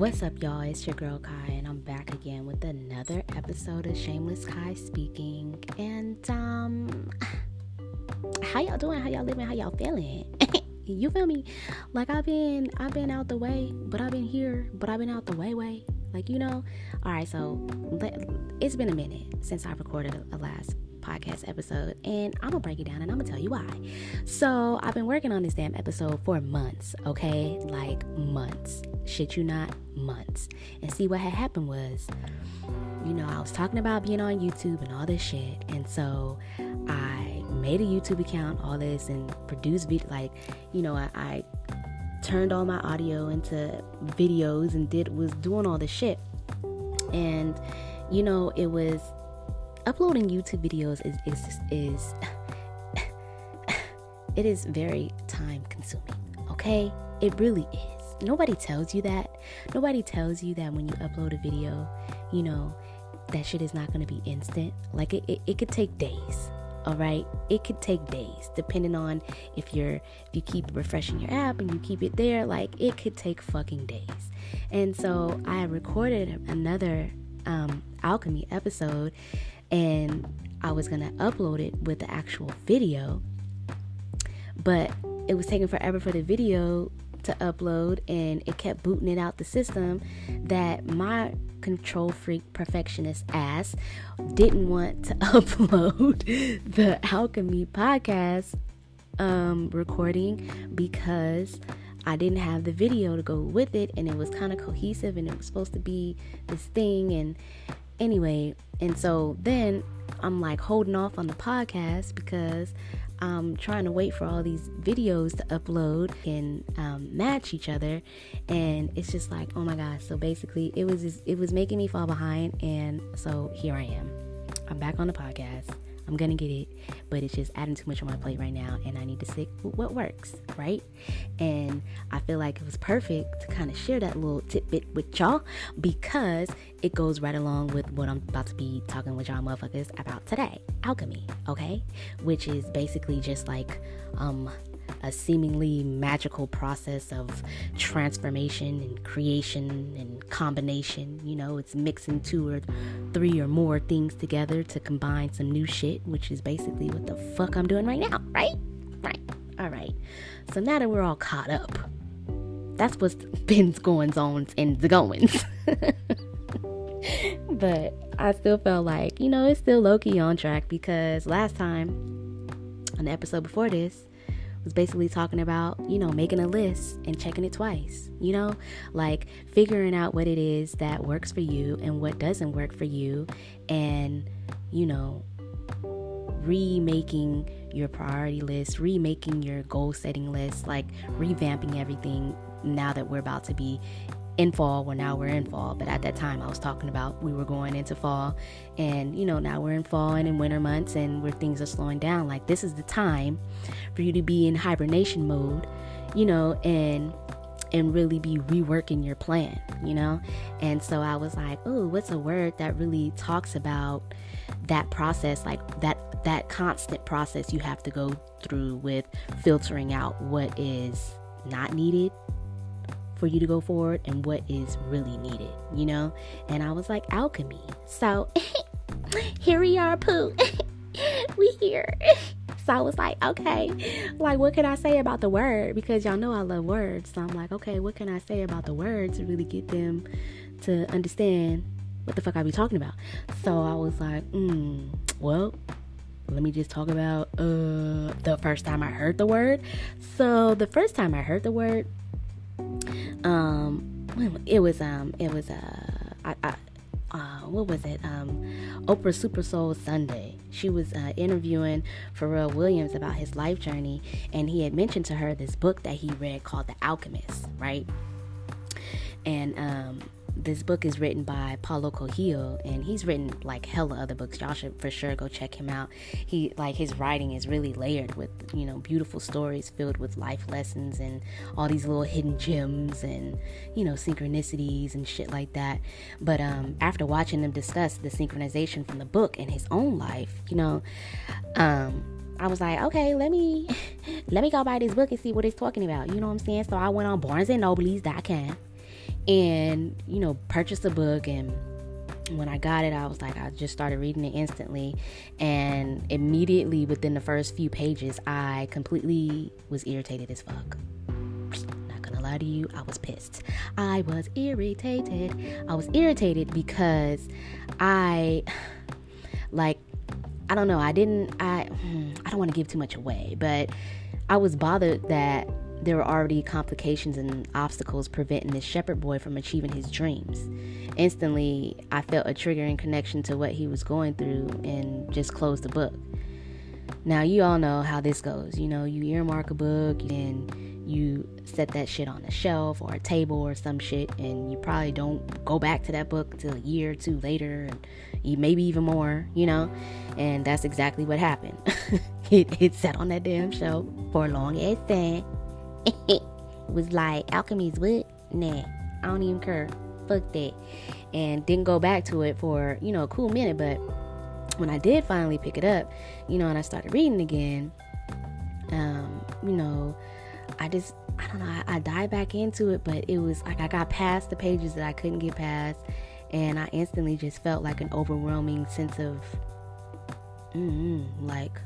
What's up, y'all? It's your girl Ky, and I'm back again with another episode of Shameless Ky Speaking. And how y'all doing? How y'all living? How y'all feeling? You feel me? Like I've been out the way, but I've been here, but I've been out the way. Like, you know. All right, so it's been a minute since I recorded a last podcast episode, and I'm gonna break it down and I'm gonna tell you why. So I've been working on this damn episode for months, okay? Like months. Shit you not, months. And see, what had happened was, you know, I was talking about being on YouTube and all this shit, and so I made a YouTube account, all this, and produced I turned all my audio into videos and was doing all this shit. And you know, it was uploading YouTube videos is it is very time consuming, okay? It really is. Nobody tells you that. Nobody tells you that when you upload a video, you know, that shit is not going to be instant. Like it could take days. All right, it could take days depending on if you keep refreshing your app and you keep it there. Like, it could take fucking days. And so I recorded another Alchemy episode, and I was gonna upload it with the actual video, but it was taking forever for the video to upload, and it kept booting it out the system that my control freak perfectionist ass didn't want to upload the Alchemy podcast recording because I didn't have the video to go with it, and it was kind of cohesive, and it was supposed to be this thing. And anyway, and so then I'm like holding off on the podcast because I'm trying to wait for all these videos to upload and match each other, and it's just like, oh my gosh. So basically it was making me fall behind, and so here I am. I'm back on the podcast. I'm gonna get it, but it's just adding too much on my plate right now, and I need to stick with what works, right? And I feel like it was perfect to kind of share that little tidbit with y'all because it goes right along with what I'm about to be talking with y'all motherfuckers about today, alchemy, okay? Which is basically just like a seemingly magical process of transformation and creation and combination. You know, it's mixing 2 or 3 or more things together to combine some new shit, which is basically what the fuck I'm doing right now, right? All right. So now that we're all caught up, that's what's been goings on and the goings. But I still felt like, you know, it's still low-key on track because last time on the episode before this was basically talking about, you know, making a list and checking it twice, you know, like figuring out what it is that works for you and what doesn't work for you, and, you know, remaking your priority list, remaking your goal setting list, like revamping everything now that we're about to be in fall. Well, now we're in fall, but at that time I was talking about we were going into fall, and you know, now we're in fall and in winter months, and where things are slowing down. Like, this is the time for you to be in hibernation mode, you know, and really be reworking your plan, you know. And so I was like, oh, what's a word that really talks about that process, like that constant process you have to go through with filtering out what is not needed for you to go forward and what is really needed, you know. And I was like, alchemy. So here we are, poo. We here. So I was like, okay, like, what can I say about the word? Because y'all know I love words. So I'm like, okay, what can I say about the words to really get them to understand what the fuck I be talking about? So I was like, well, let me just talk about the first time I heard the word. So the first time I heard the word, what was it? Oprah Super Soul Sunday. She was interviewing Pharrell Williams about his life journey, and he had mentioned to her this book that he read called The Alchemist, right? And this book is written by Paulo Coelho, and he's written like hella other books. Y'all should for sure go check him out. He, like, his writing is really layered with, you know, beautiful stories filled with life lessons and all these little hidden gems and, you know, synchronicities and shit like that. But after watching them discuss the synchronization from the book and his own life, you know, I was like, okay, let me go buy this book and see what it's talking about. You know what I'm saying? So I went on BarnesandNobles.com and, purchased the book. And when I got it, I was like, I just started reading it instantly, and immediately within the first few pages, I completely was irritated as fuck. Not gonna lie to you, I was pissed. I was irritated because I don't know, I don't want to give too much away, but I was bothered that there were already complications and obstacles preventing this shepherd boy from achieving his dreams. Instantly, I felt a triggering connection to what he was going through and just closed the book. Now, you all know how this goes. You earmark a book and you set that shit on a shelf or a table or some shit, and you probably don't go back to that book until a year or two later, and maybe even more, and that's exactly what happened. It sat on that damn shelf for a long ass time. It was like, Alchemy's what? Nah, I don't even care. Fuck that. And didn't go back to it for, a cool minute. But when I did finally pick it up, and I started reading again, I don't know, I dived back into it, but it was like I got past the pages that I couldn't get past, and I instantly just felt like an overwhelming sense of, like,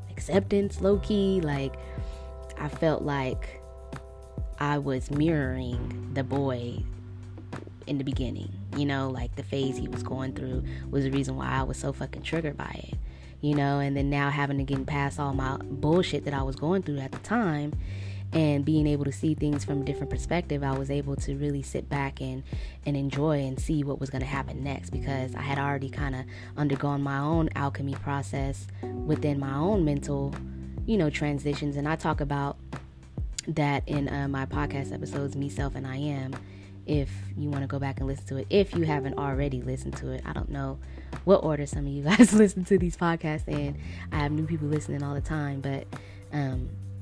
acceptance, low-key. Like, I felt like I was mirroring the boy in the beginning, like the phase he was going through was the reason why I was so fucking triggered by it, and then now having to get past all my bullshit that I was going through at the time and being able to see things from a different perspective, I was able to really sit back and enjoy and see what was going to happen next, because I had already kind of undergone my own alchemy process within my own mental, transitions. And I talk about that in my podcast episodes, Me, Self, and I Am, if you want to go back and listen to it, if you haven't already listened to it. I don't know what order some of you guys listen to these podcasts in. I have new people listening all the time, but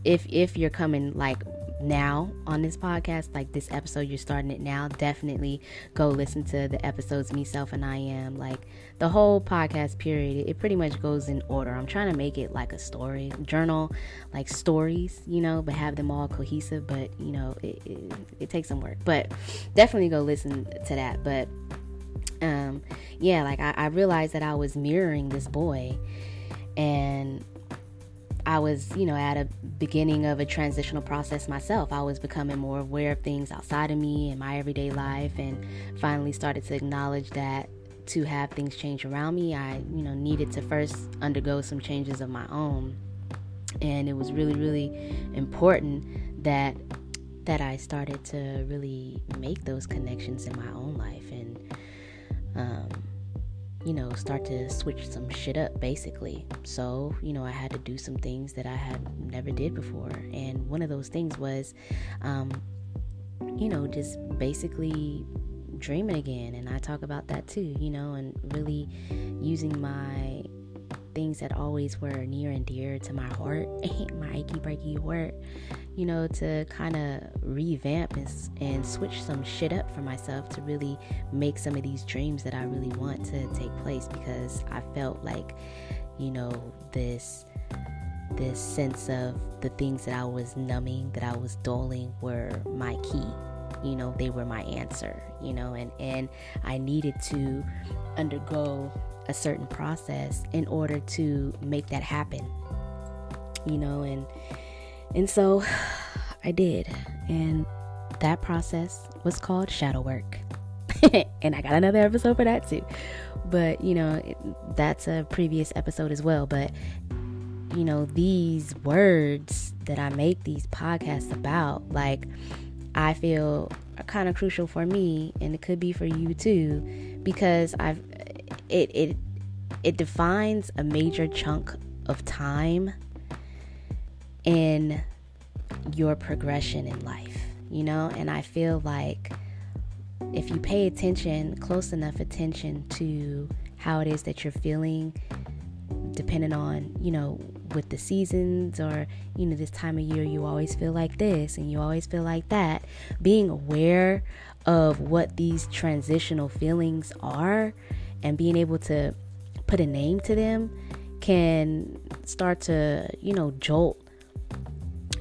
if you're coming like now on this podcast, like this episode, you're starting it now, definitely go listen to the episodes Me, Self, and I Am. Like the whole podcast period, it pretty much goes in order. I'm trying to make it like a story journal, like stories, but have them all cohesive. But it takes some work, but definitely go listen to that. But like I realized that I was mirroring this boy, and I was, at a beginning of a transitional process myself. I was becoming more aware of things outside of me in my everyday life, and finally started to acknowledge that to have things change around me, I, needed to first undergo some changes of my own. And it was really, really important that I started to really make those connections in my own life, and start to switch some shit up, basically. So, I had to do some things that I had never did before. And one of those things was, just basically dreaming again. And I talk about that too, and really using my things that always were near and dear to my heart, my achy breaky heart, to kind of revamp and switch some shit up for myself to really make some of these dreams that I really want to take place, because I felt like, this sense of the things that I was numbing, that I was dulling, were my key. They were my answer, and I needed to undergo a certain process in order to make that happen, and so I did. And that process was called shadow work. And I got another episode for that too. But, that's a previous episode as well. But, these words that I make these podcasts about, like, I feel are kind of crucial for me, and it could be for you too, because it defines a major chunk of time in your progression in life, and I feel like if you pay close enough attention to how it is that you're feeling, depending on, with the seasons, or, this time of year, you always feel like this and you always feel like that, being aware of what these transitional feelings are and being able to put a name to them can start to, jolt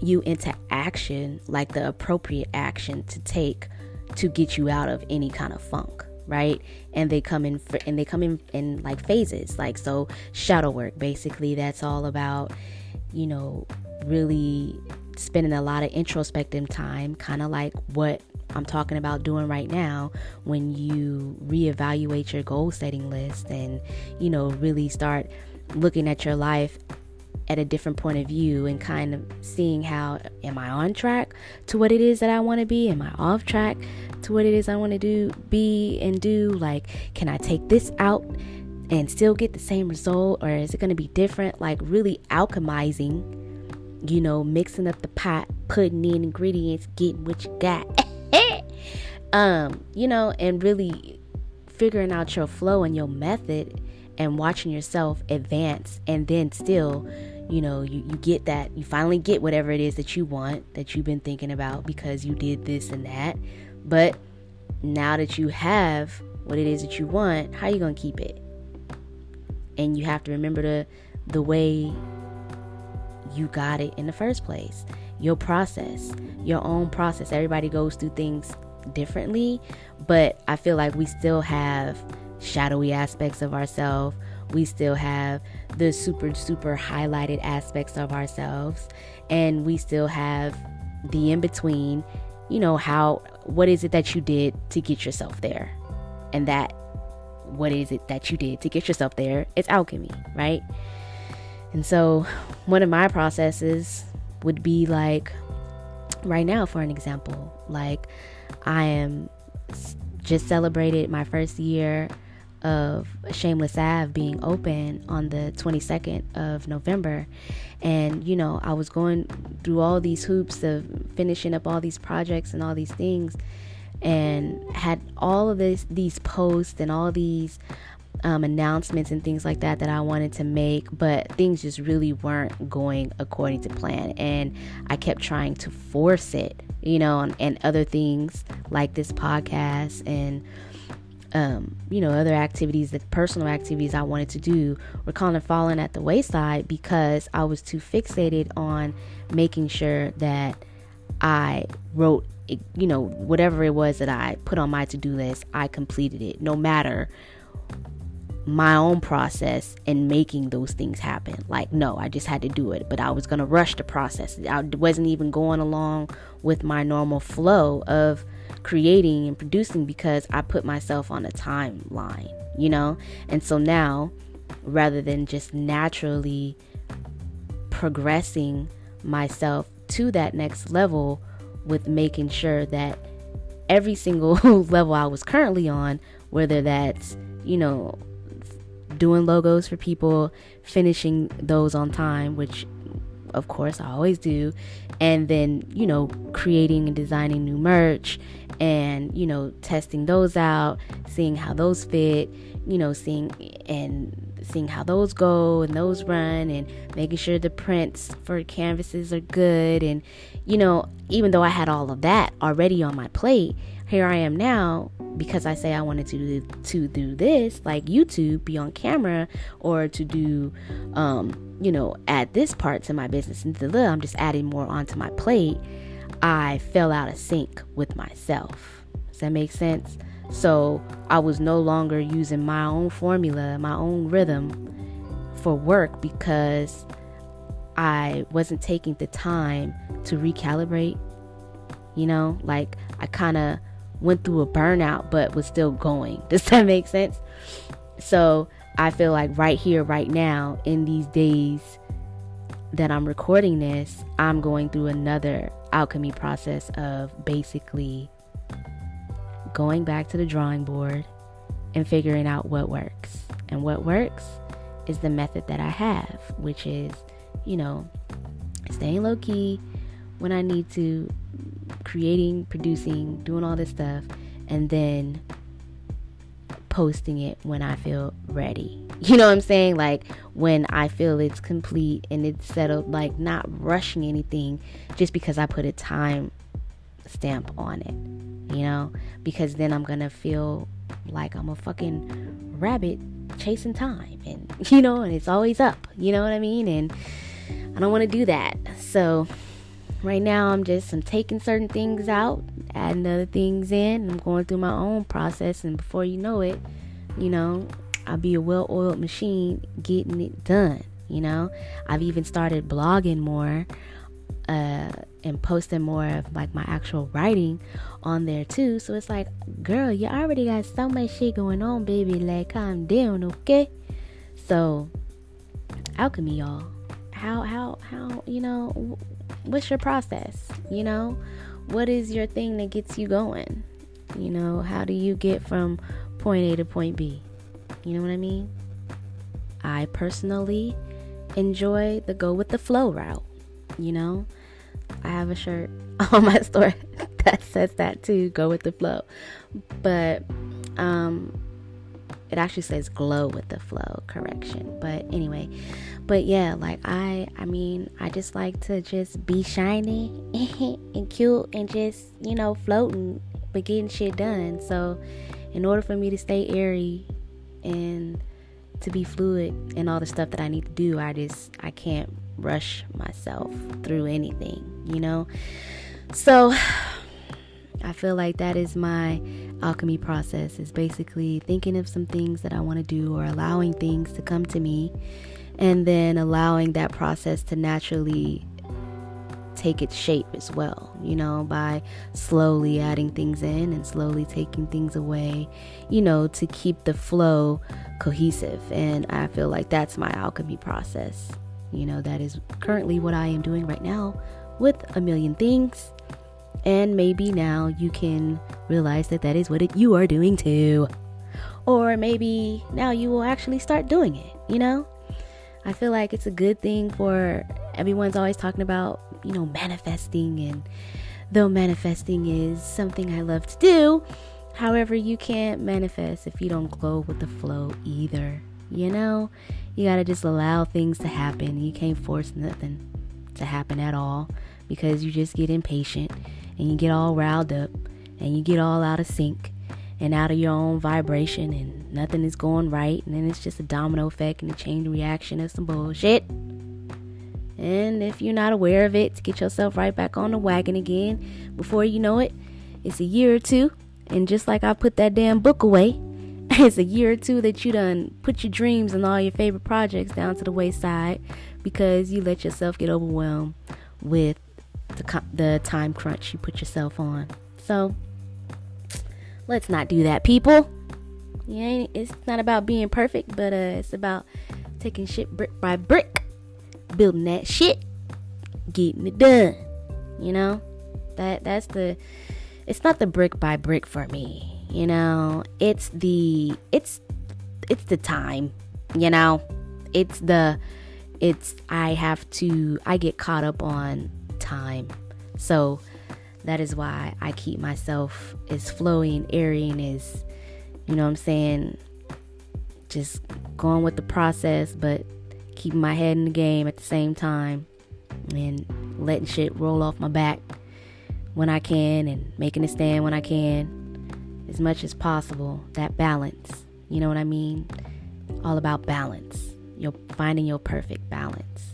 you into action, like the appropriate action to take to get you out of any kind of funk, right? And they come in like phases. Like, so shadow work, basically, that's all about, you know, really spending a lot of introspective time, kind of like what I'm talking about doing right now, when you reevaluate your goal setting list and, you know, really start looking at your life at a different point of view and kind of seeing how, am I on track to what it is that I want to be? Am I off track to what it is I want to be and do? Like, can I take this out and still get the same result, or is it going to be different? Like, really alchemizing, you know, mixing up the pot, putting in ingredients, getting what you got. You know, and really figuring out your flow and your method and watching yourself advance. And then still, you know, you get that, you finally get whatever it is that you want, that you've been thinking about because you did this and that. But now that you have what it is that you want, how you gonna keep it? And you have to remember the way you got it in the first place. Your process, your own process. Everybody goes through things differently, but I feel like we still have shadowy aspects of ourselves. We still have the super highlighted aspects of ourselves, and we still have the in between. You know, what is it that you did to get yourself there? And that, what is it that you did to get yourself there? It's alchemy, right? And so one of my processes would be like, right now, for an example, like, I am just celebrated my first year of Shameless Ave being open on the 22nd of November. And, you know, I was going through all these hoops of finishing up all these projects and all these things, and had all of these posts and all these announcements and things like that I wanted to make, but things just really weren't going according to plan. And I kept trying to force it, you know, and other things like this podcast and you know, other activities, the personal activities I wanted to do were kind of falling at the wayside because I was too fixated on making sure that I wrote, you know, whatever it was that I put on my to-do list, I completed it, no matter my own process in making those things happen. Like, no, I just had to do it, but I was going to rush the process. I wasn't even going along with my normal flow of creating and producing because I put myself on a timeline, you know? And so now, rather than just naturally progressing myself to that next level with making sure that every single level I was currently on, whether that's, you know, doing logos for people, finishing those on time, which of course I always do, and then, you know, creating and designing new merch and, you know, testing those out, seeing how those fit, you know, seeing how those go and those run, and making sure the prints for canvases are good. And, you know, even though I had all of that already on my plate, here I am now, because I say I wanted to do this, like YouTube, be on camera, or to do, you know, add this part to my business, and I'm just adding more onto my plate. I fell out of sync with myself. Does that make sense? So I was no longer using my own formula, my own rhythm for work, because I wasn't taking the time to recalibrate. You know, like, I kind of went through a burnout but was still going. Does that make sense? So I feel like right here, right now, in these days that I'm recording this, I'm going through another alchemy process of basically going back to the drawing board and figuring out what works. And what works is the method that I have, which is, you know, staying low key when I need to, creating, producing, doing all this stuff, and then posting it when I feel ready. You know what I'm saying? Like, when I feel it's complete and it's settled, like, not rushing anything just because I put a time stamp on it, you know, because then I'm gonna feel like I'm a fucking rabbit chasing time, and, you know, and it's always up, you know what I mean? And I don't want to do that. So right now I'm taking certain things out, adding other things in. I'm going through my own process, and before you know it, I'll be a well-oiled machine getting it done. I've even started blogging more and posting more of like my actual writing on there too. So it's like, girl, you already got so much shit going on, baby. Like, calm down, okay? So, alchemy, y'all. How what's your process? What is your thing that gets you going? How do you get from point A to point B? You know what I mean? I personally enjoy the go with the flow route. I have a shirt on my store that says that too, go with the flow. But it actually says glow with the flow, correction. But anyway, yeah, like I just like to just be shiny and cute and just, floating but getting shit done. So in order for me to stay airy and to be fluid and all the stuff that I need to do, I can't rush myself through anything, So I feel like that is my alchemy process, is basically thinking of some things that I want to do, or allowing things to come to me, and then allowing that process to naturally take its shape as well, by slowly adding things in and slowly taking things away, to keep the flow cohesive. And I feel like that's my alchemy process. That is currently what I am doing right now with a million things. And maybe now you can realize that is what you are doing too. Or maybe now you will actually start doing it, I feel like it's a good thing for everyone's always talking about, manifesting. And though manifesting is something I love to do, however, you can't manifest if you don't go with the flow either. You gotta just allow things to happen. You can't force nothing to happen at all, because you just get impatient and you get all riled up and you get all out of sync and out of your own vibration, and nothing is going right, and then it's just a domino effect and a chain reaction of some bullshit. And if you're not aware of it, to get yourself right back on the wagon again, before you know it, it's a year or two, and just like I put that damn book away, it's a year or two that you done put your dreams and all your favorite projects down to the wayside because you let yourself get overwhelmed with the time crunch you put yourself on. So let's not do that, people. It's not about being perfect, but it's about taking shit brick by brick, building that shit, getting it done. It's not the brick by brick for me. It's the time, I get caught up on time. So that is why I keep myself as flowy and airy and as, just going with the process, but keeping my head in the game at the same time, and letting shit roll off my back when I can, and making it stand when I can, as much as possible. That balance, you know what I mean? All about balance. You're finding your perfect balance.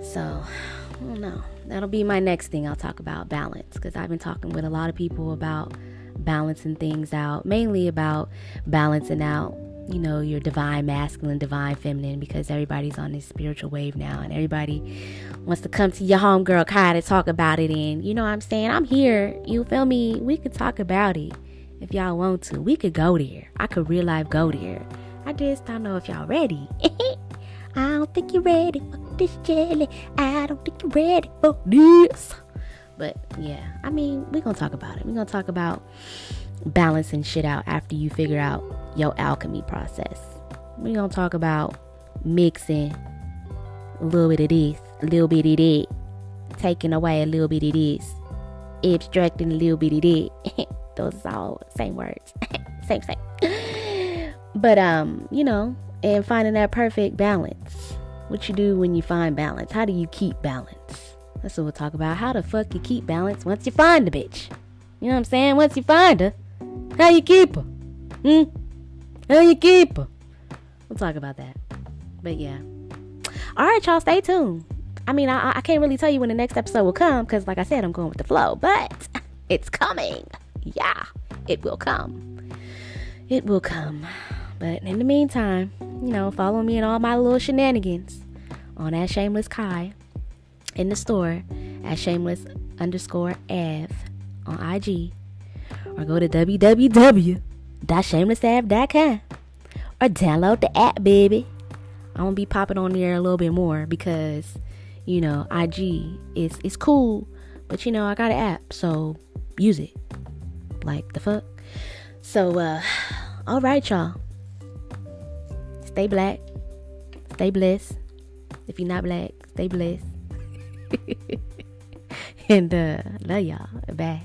So, I don't know. That'll be my next thing I'll talk about, balance, because I've been talking with a lot of people about balancing things out, mainly about balancing out, your divine masculine, divine feminine, because everybody's on this spiritual wave now, and everybody wants to come to Ya Homegirl Ky to talk about it. And you know what I'm saying? I'm here. You feel me? We could talk about it if y'all want to. We could go there. I could real life go there. I just don't know if y'all ready. I don't think you're ready for this jelly. I don't think you're ready for this. But yeah, we're gonna talk about it. We're gonna talk about balancing shit out after you figure out your alchemy process. We're gonna talk about mixing a little bit of this, a little bit of that, taking away a little bit of this, abstracting a little bit of that. Those are all same words. same. But and finding that perfect balance. What you do when you find balance. How do you keep balance? That's what we'll talk about. How the fuck you keep balance once you find the bitch. You know what I'm saying? Once you find her, how you keep her? How you keep her? We'll talk about that. But yeah. Alright, y'all, stay tuned. I can't really tell you when the next episode will come, because like I said, I'm going with the flow. But It's coming. Yeah, it will come. It will come. But in the meantime, follow me in all my little shenanigans on at Shameless Ky, in the store at shameless_av on IG, or go to www.shamelessav.com or download the app, baby. I'm gonna be popping on there a little bit more because IG is cool, but I got an app, so use it. Like the fuck. So all right, y'all, stay black, stay blessed. If you're not black, stay blessed. And love y'all. Bye.